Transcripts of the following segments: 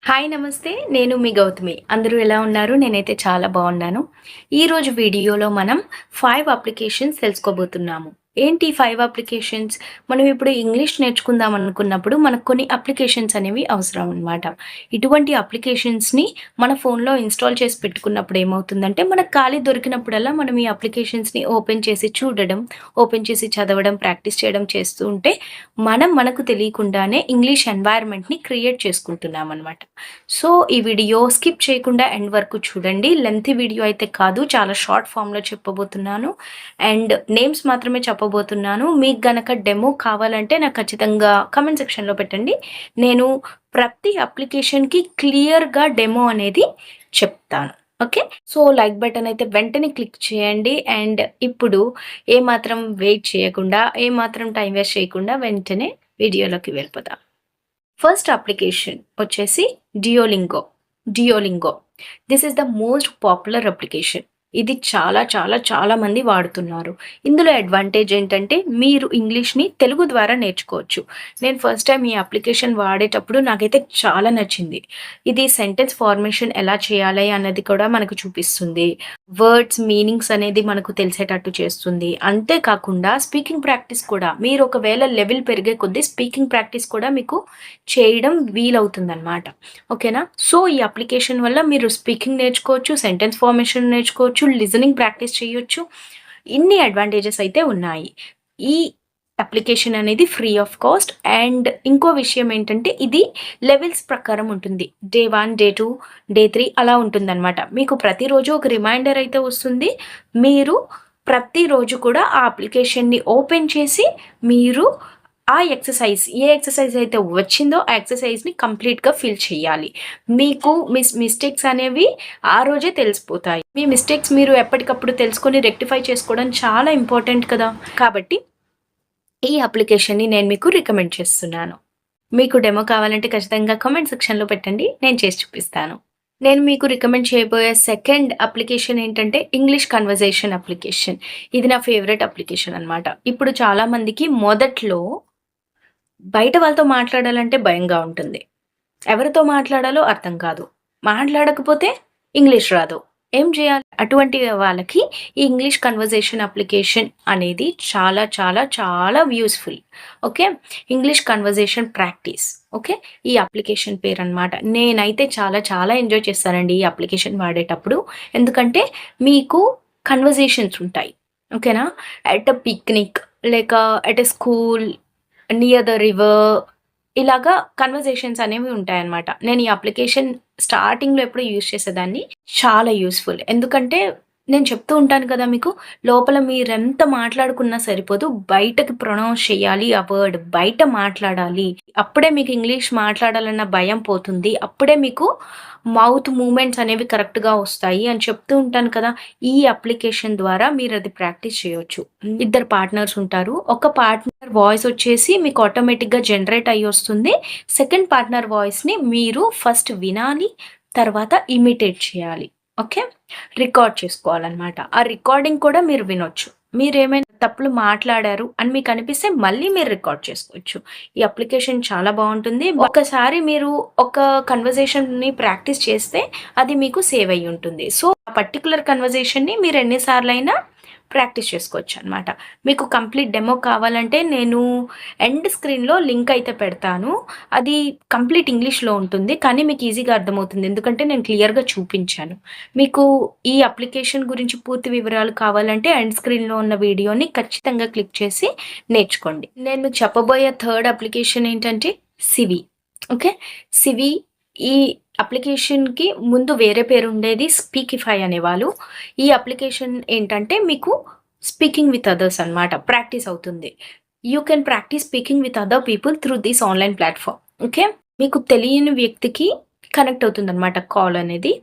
Hi నమస్తే. నేను మీ గౌతమి. అందరూ ఎలా ఉన్నారు? నేనైతే చాలా బావున్నాను. ఈరోజు వీడియోలో మనం 5 అప్లికేషన్స్ తెలుసుకోబోతున్నాము. ఏంటి 5 అప్లికేషన్స్? మనం ఇప్పుడు ఇంగ్లీష్ నేర్చుకుందాం అనుకున్నప్పుడు మనకు కొన్ని అప్లికేషన్స్ అనేవి అవసరం అనమాట. ఇటువంటి అప్లికేషన్స్‌ని మన ఫోన్‌లో ఇన్‌స్టాల్ చేసి పెట్టుకున్నప్పుడు ఏమవుతుందంటే, మనకు ఖాళీ దొరికినప్పుడల్లా మనం ఈ అప్లికేషన్స్‌ని ఓపెన్ చేసి చూడడం, ఓపెన్ చేసి చదవడం, ప్రాక్టీస్ చేయడం చేస్తూ ఉంటే, మనకు తెలియకుండానే ఇంగ్లీష్ ఎన్వైర్న్‌మెంట్‌ని క్రియేట్ చేసుకుంటున్నామనమాట. సో, ఈ వీడియో స్కిప్ చేయకుండా ఎండ్ వరకు చూడండి. లెంతీ వీడియో అయితే కాదు. చాలా షార్ట్ ఫార్మ్‌లో చెప్పబోతున్నాను. అండ్ నేమ్స్ మాత్రమే చెప్పబోతున్నాను. మీకు గనక డెమో కావాలంటే నాకు ఖచ్చితంగా కామెంట్ సెక్షన్‌లో పెట్టండి. నేను ప్రతి అప్లికేషన్‌కి క్లియర్‌గా డెమో అనేది చెప్తాను. ఓకే. సో, లైక్ బటన్ అయితే వెంటనే క్లిక్ చేయండి. అండ్ ఇప్పుడు ఏమాత్రం వెయిట్ చేయకుండా, ఏమాత్రం టైం వేస్ట్ చేయకుండా వెంటనే వీడియోలోకి వెళ్ళిపోదాం. ఫస్ట్ అప్లికేషన్ వచ్చేసి Duolingo. Duolingo. This is the most popular application. ఇది చాలా మంది వాడుతున్నారు. ఇందులో అడ్వాంటేజ్ ఏంటంటే మీరు ఇంగ్లీష్‌ని తెలుగు ద్వారా నేర్చుకోవచ్చు. నేను ఫస్ట్ టైమ్ ఈ అప్లికేషన్ వాడేటప్పుడు నాకైతే చాలా నచ్చింది. ఇది సెంటెన్స్ ఫార్మేషన్ ఎలా చేయాలి అన్నది కూడా మనకు చూపిస్తుంది. వర్డ్స్ మీనింగ్స్ అనేది మనకు తెలిసేటట్టు చేస్తుంది. అంతే కాకుండా స్పీకింగ్ ప్రాక్టీస్ కూడా మీరు ఒకవేళ లెవెల్ పెరిగే కొద్దీ స్పీకింగ్ ప్రాక్టీస్ కూడా మీకు చేయడం వీలవుతుందనమాట. ఓకేనా? సో, ఈ అప్లికేషన్ వల్ల మీరు స్పీకింగ్ నేర్చుకోవచ్చు, సెంటెన్స్ ఫార్మేషన్ నేర్చుకోవచ్చు, లిజనింగ్ ప్రాక్టీస్ చేయొచ్చు. ఇన్ని అడ్వాంటేజెస్ అయితే ఉన్నాయి. ఈ అప్లికేషన్ అనేది ఫ్రీ ఆఫ్ కాస్ట్. అండ్ ఇంకో విషయం ఏంటంటే ఇది లెవెల్స్ ప్రకారం ఉంటుంది. డే 1, డే 2, డే 3 అలా ఉంటుందనమాట. మీకు ప్రతిరోజు ఒక రిమైండర్ అయితే వస్తుంది. మీరు ప్రతిరోజు కూడా ఆ అప్లికేషన్‌ని ఓపెన్ చేసి మీరు ఆ ఎక్సర్సైజ్ ఏ ఎక్సర్సైజ్ అయితే వచ్చిందో ఆ ఎక్సర్సైజ్‌ని కంప్లీట్‌గా ఫిల్ చేయాలి. మీకు మిస్టేక్స్ అనేవి ఆ రోజే తెలిసిపోతాయి. మీ మిస్టేక్స్ మీరు ఎప్పటికప్పుడు తెలుసుకొని రెక్టిఫై చేసుకోవడం చాలా ఇంపార్టెంట్ కదా! కాబట్టి ఈ అప్లికేషన్‌ని నేను మీకు రికమెండ్ చేస్తున్నాను. మీకు డెమో కావాలంటే ఖచ్చితంగా కామెంట్ సెక్షన్‌లో పెట్టండి. నేను చేసి చూపిస్తాను. నేను మీకు రికమెండ్ చేయబోయే సెకండ్ అప్లికేషన్ ఏంటంటే ఇంగ్లీష్ కన్వర్జేషన్ అప్లికేషన్. ఇది నా ఫేవరెట్ అప్లికేషన్ అన్నమాట. ఇప్పుడు చాలా మందికి మొదట్లో బయట వాళ్ళతో మాట్లాడాలంటే భయంగా ఉంటుంది. ఎవరితో మాట్లాడాలో అర్థం కాదు. మాట్లాడకపోతే ఇంగ్లీష్ రాదు. ఏం చేయాలి? అటువంటి వాళ్ళకి ఈ ఇంగ్లీష్ కన్వర్జేషన్ అప్లికేషన్ అనేది చాలా useful. Okay. English conversation practice. Okay. ఈ అప్లికేషన్ పేరనమాట. నేనైతే చాలా ఎంజాయ్ చేస్తానండి ఈ అప్లికేషన్ వాడేటప్పుడు. ఎందుకంటే మీకు కన్వర్జేషన్స్ ఉంటాయి. ఓకేనా? ఎట్ ఎ పిక్నిక్ లేక at a school, near the river ఇలాగా కన్వర్జేషన్స్ అనేవి ఉంటాయన్నమాట. నేను ఈ అప్లికేషన్ స్టార్టింగ్‌లో ఎప్పుడో యూజ్ చేసేదాన్ని. చాలా యూజ్‌ఫుల్. ఎందుకంటే నేను చెప్తూ ఉంటాను కదా మీకు, లోపల మీరెంత మాట్లాడుకున్నా సరిపోదు. బయటకి ప్రొనౌన్స్ చేయాలి ఆ వర్డ్. బయట మాట్లాడాలి. అప్పుడే మీకు ఇంగ్లీష్ మాట్లాడాలన్న భయం పోతుంది. అప్పుడే మీకు మౌత్ మూవ్‌మెంట్స్ అనేవి కరెక్ట్‌గా వస్తాయి అని చెప్తూ ఉంటాను కదా! ఈ అప్లికేషన్ ద్వారా మీరది ప్రాక్టీస్ చేయొచ్చు. ఇద్దరు పార్ట్నర్స్ ఉంటారు. ఒక పార్ట్నర్ వాయిస్ వచ్చేసి మీకు ఆటోమేటిక్‌గా జనరేట్ అయ్యొస్తుంది. సెకండ్ పార్ట్నర్ వాయిస్‌ని మీరు ఫస్ట్ వినాలి. తర్వాత ఇమిటేట్ చేయాలి. ఓకే. రికార్డ్ చేసుకోవాలనమాట. ఆ రికార్డింగ్ కూడా మీరు వినొచ్చు. మీరేమైనా తప్పులు మాట్లాడారు అని మీకనిపిస్తే మళ్ళీ మీరు రికార్డ్ చేసుకోవచ్చు. ఈ అప్లికేషన్ చాలా బావుంటుంది. ఒక్కసారి మీరు ఒక కన్వర్జేషన్‌ని ప్రాక్టీస్ చేస్తే అది మీకు సేవ్ అయ్యుంటుంది. సో, ఆ పర్టిక్యులర్ కన్వర్జేషన్‌ని మీరు ఎన్ని సార్లైనా ప్రాక్టీస్ చేసుకోవచ్చనమాట. మీకు కంప్లీట్ డెమో కావాలంటే నేను ఎండ్ స్క్రీన్‌లో లింక్ అయితే పెడతాను. అది కంప్లీట్ ఇంగ్లీష్‌లో ఉంటుంది. కానీ మీకు ఈజీగా అర్థమవుతుంది. ఎందుకంటే నేను క్లియర్‌గా చూపించాను. మీకు ఈ అప్లికేషన్ గురించి పూర్తి వివరాలు కావాలంటే ఎండ్ స్క్రీన్‌లో ఉన్న వీడియోని ఖచ్చితంగా క్లిక్ చేసి నేర్చుకోండి. నేను మీకు చెప్పబోయే థర్డ్ అప్లికేషన్ ఏంటంటే సివి. ఓకే. సివి ఈ అప్లికేషన్‌కి ముందు వేరే పేరుండేది స్పీకిఫై అనేవాళ్ళు. ఈ అప్లికేషన్ ఏంటంటే మీకు స్పీకింగ్ విత్ అదర్స్ అన్నమాట. ప్రాక్టీస్ అవుతుంది. You can practice speaking with other people through this online platform. Okay. మీకు తెలియని వ్యక్తికి కనెక్ట్ అవుతుందన్నమాట కాల్ అనేది.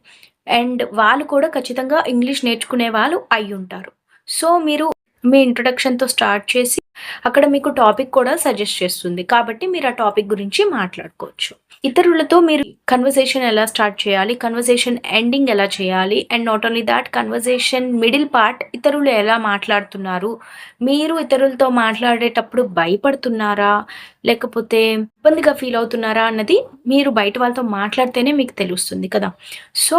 అండ్ వాళ్ళు కూడా ఖచ్చితంగా ఇంగ్లీష్ నేర్చుకునే వాళ్ళు అయ్యుంటారు. సో, మీరు మీ ఇంట్రొడక్షన్‌తో స్టార్ట్ చేసి అక్కడ మీకు టాపిక్ కూడా సజెస్ట్ చేస్తుంది. కాబట్టి మీరు ఆ టాపిక్ గురించి మాట్లాడుకోవచ్చు. ఇతరులతో మీరు కన్వర్జేషన్ ఎలా స్టార్ట్ చేయాలి? కన్వర్జేషన్ ఎండింగ్ ఎలా చేయాలి? And not only thought conversation middle part ఇతరులు ఎలా మాట్లాడుతున్నారు? మీరు ఇతరులతో మాట్లాడేటప్పుడు భయపడుతున్నారా? లేకపోతే ఇబ్బందిగా ఫీల్ అవుతున్నారా? అన్నది మీరు బయట వాళ్ళతో మాట్లాడితేనే మీకు తెలుస్తుంది కదా! సో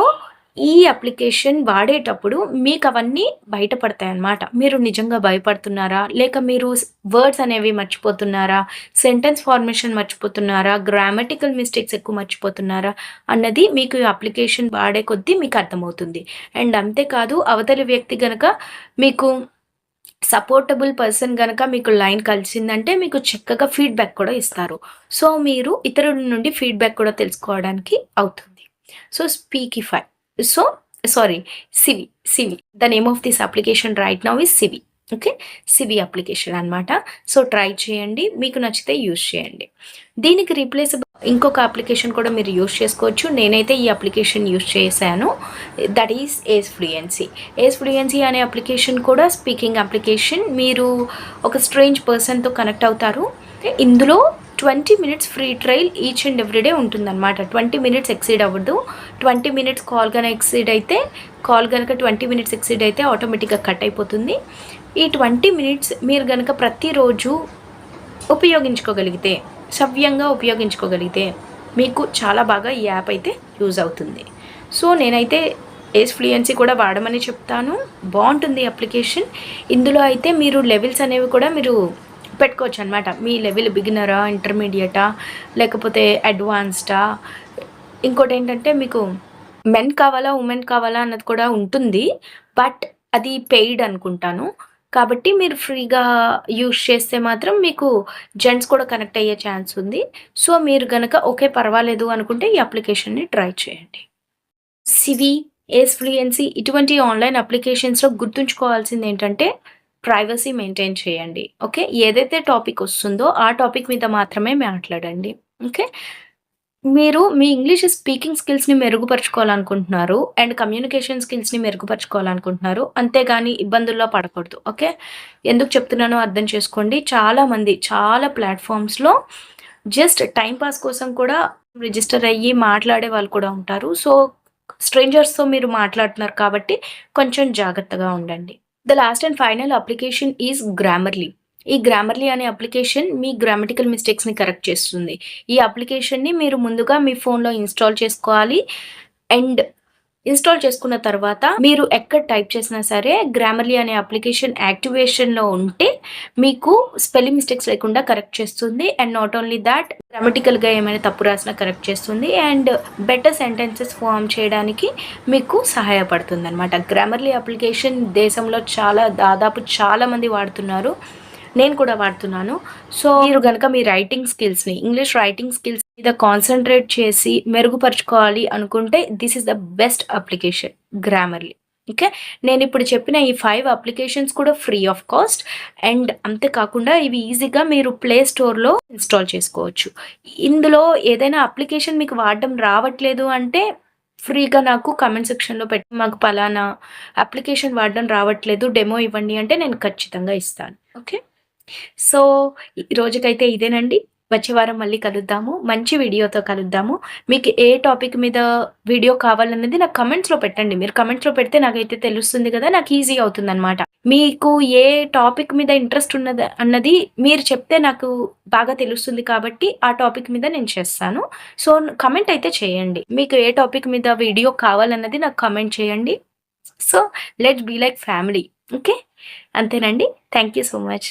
ఈ అప్లికేషన్ వాడేటప్పుడు మీకవన్నీ బయటపడతాయన్నమాట. మీరు నిజంగా భయపడుతున్నారా? లేక మీరు వర్డ్స్ అనేవి మర్చిపోతున్నారా? సెంటెన్స్ ఫార్మేషన్ మర్చిపోతున్నారా? గ్రామటికల్ మిస్టేక్స్ ఎక్కువ మర్చిపోతున్నారా? అన్నది మీకు ఈ అప్లికేషన్ వాడే కొద్దీ మీకు అర్థమవుతుంది. అండ్ అంతేకాదు అవతలి వ్యక్తి గనక మీకు సపోర్టబుల్ పర్సన్ గనక మీకు లైన్ కలిసిందంటే మీకు చక్కగా ఫీడ్‌బ్యాక్ కూడా ఇస్తారు. సో మీరు ఇతరుల నుండి ఫీడ్‌బ్యాక్ కూడా తెలుసుకోవడానికి అవుతుంది. So Speakify. So sorry CV. CV. The name of this application right now is CV. Okay. CV application అన్నమాట. సో ట్రై చేయండి. మీకు నచ్చితే యూజ్ చేయండి. దీనికి రీప్లేసబుల్ ఇంకొక అప్లికేషన్ కూడా మీరు యూజ్ చేసుకోవచ్చు. నేనైతే ఈ అప్లికేషన్ యూజ్ చేశాను. That is Ace Fluency. Ace Fluency అనే అప్లికేషన్ కూడా స్పీకింగ్ అప్లికేషన్. మీరు ఒక స్ట్రేంజ్ పర్సన్‌తో కనెక్ట్ అవుతారు. ఇందులో 20 minutes free trial each and every day ఉంటుందన్నమాట. 20 మినిట్స్ ఎక్సీడ్ అవ్వదు. 20 మినిట్స్ కాల్ గనక ఎక్సీడ్ అయితే కాల్ గనక 20 మినిట్స్ ఎక్సీడ్ అయితే ఆటోమేటిక్‌గా కట్ అయిపోతుంది. ఈ 20 మినిట్స్ మీరు గనక ప్రతిరోజు ఉపయోగించుకోగలిగితే, సవ్యంగా ఉపయోగించుకోగలిగితే మీకు చాలా బాగా ఈ యాప్ అయితే యూజ్ అవుతుంది. సో నేనైతే ఏస్ ఫ్లూయెన్సీ కూడా వాడమని చెప్తాను. బావుంటుంది అప్లికేషన్. ఇందులో అయితే మీరు లెవెల్స్ అనేవి కూడా మీరు పెట్టుకోవచ్చు అనమాట. మీ లెవెల్ బిగినరా? ఇంటర్మీడియేటా? లేకపోతే అడ్వాన్స్డా? ఇంకోటేంటంటే మీకు మెన్ కావాలా? ఉమెన్ కావాలా? అన్నది కూడా ఉంటుంది. బట్ అది పెయిడ్ అనుకుంటాను. కాబట్టి మీరు ఫ్రీగా యూజ్ చేస్తే మాత్రం మీకు జెంట్స్ కూడా కనెక్ట్ అయ్యే ఛాన్స్ ఉంది. సో మీరు గనక ఓకే పర్వాలేదు అనుకుంటే ఈ అప్లికేషన్‌ని ట్రై చేయండి. సివి, ఏస్ ఫ్లూయెన్సీ ఇటువంటి ఆన్‌లైన్ అప్లికేషన్స్‌లో గుర్తుంచుకోవాల్సిందేంటంటే ప్రైవసీ మెయింటైన్ చేయండి. ఓకే. ఏదైతే టాపిక్ వస్తుందో ఆ టాపిక్ మీద మాత్రమే మాట్లాడండి. ఓకే. మీరు మీ ఇంగ్లీష్ స్పీకింగ్ స్కిల్స్‌ని మెరుగుపరుచుకోవాలనుకుంటున్నారు అండ్ కమ్యూనికేషన్ స్కిల్స్‌ని మెరుగుపరుచుకోవాలనుకుంటున్నారు. అంతేగాని ఇబ్బందుల్లో పడకూడదు. ఓకే. ఎందుకు చెప్తున్నానో అర్థం చేసుకోండి. చాలామంది చాలా ప్లాట్‌ఫామ్స్‌లో జస్ట్ టైమ్ పాస్ కోసం కూడా రిజిస్టర్ అయ్యి మాట్లాడే వాళ్ళు కూడా ఉంటారు. సో స్ట్రేంజర్స్‌తో మీరు మాట్లాడుతున్నారు కాబట్టి కొంచెం జాగ్రత్తగా ఉండండి. The last and final application is Grammarly. ఈ గ్రామర్లీ అనే అప్లికేషన్ మీ గ్రామటికల్ మిస్టేక్స్‌ని కరెక్ట్ చేస్తుంది. ఈ అప్లికేషన్‌ని మీరు ముందుగా మీ ఫోన్‌లో ఇన్‌స్టాల్ చేసుకోవాలి. అండ్ ఇన్‌స్టాల్ చేసుకున్న తర్వాత మీరు ఎక్కడ టైప్ చేసినా సరే గ్రామర్లీ అనే అప్లికేషన్ యాక్టివేషన్‌లో ఉంటే మీకు స్పెల్లింగ్ మిస్టేక్స్ లేకుండా కరెక్ట్ చేస్తుంది. అండ్ నాట్ ఓన్లీ థాట్ గ్రామటికల్‌గా ఏమైనా తప్పు రాసినా కరెక్ట్ చేస్తుంది. అండ్ బెటర్ సెంటెన్సెస్ ఫార్మ్ చేయడానికి మీకు సహాయపడుతుందన్నమాట. గ్రామర్లీ అప్లికేషన్ దేశంలో దాదాపు చాలా మంది వాడుతున్నారు. నేను కూడా వాడుతున్నాను. సో మీరు గనక మీ రైటింగ్ స్కిల్స్‌ని ఇంగ్లీష్ రైటింగ్ స్కిల్స్ మీద కాన్సంట్రేట్ చేసి మెరుగుపరుచుకోవాలి అనుకుంటే this is the best application Grammarly. Okay. నేనిప్పుడు చెప్పిన ఈ 5 అప్లికేషన్స్ కూడా ఫ్రీ ఆఫ్ కాస్ట్. అండ్ అంతే కాకుండా ఇవి ఈజీగా మీరు ప్లే స్టోర్‌లో ఇన్‌స్టాల్ చేసుకోవచ్చు. ఇందులో ఏదైనా అప్లికేషన్ మీకు వాడడం రావట్లేదు అంటే ఫ్రీగా నాకు కామెంట్ సెక్షన్‌లో పెట్టి మాకు పలానా అప్లికేషన్ వాడడం రావట్లేదు డెమో ఇవ్వండి అంటే నేను ఖచ్చితంగా ఇస్తాను. ఓకే. సో ఈ రోజుకైతే ఇదేనండి. వచ్చే వారం మళ్ళీ కలుద్దాము. మంచి వీడియోతో కలుద్దాము. మీకు ఏ టాపిక్ మీద వీడియో కావాలన్నది నాకు కమెంట్స్‌లో పెట్టండి. మీరు కమెంట్స్‌లో పెడితే నాకైతే తెలుస్తుంది కదా! నాకు ఈజీ అవుతుందనమాట. మీకు ఏ టాపిక్ మీద ఇంట్రెస్ట్ అన్నది మీరు చెప్తే నాకు బాగా తెలుస్తుంది కాబట్టి ఆ టాపిక్ మీద నేను చేస్తాను. సో కమెంట్ అయితే చేయండి. మీకు ఏ టాపిక్ మీద వీడియో కావాలన్నది నాకు కమెంట్ చేయండి. So let's be like family. Okay. అంతేనండి. Thank you so much.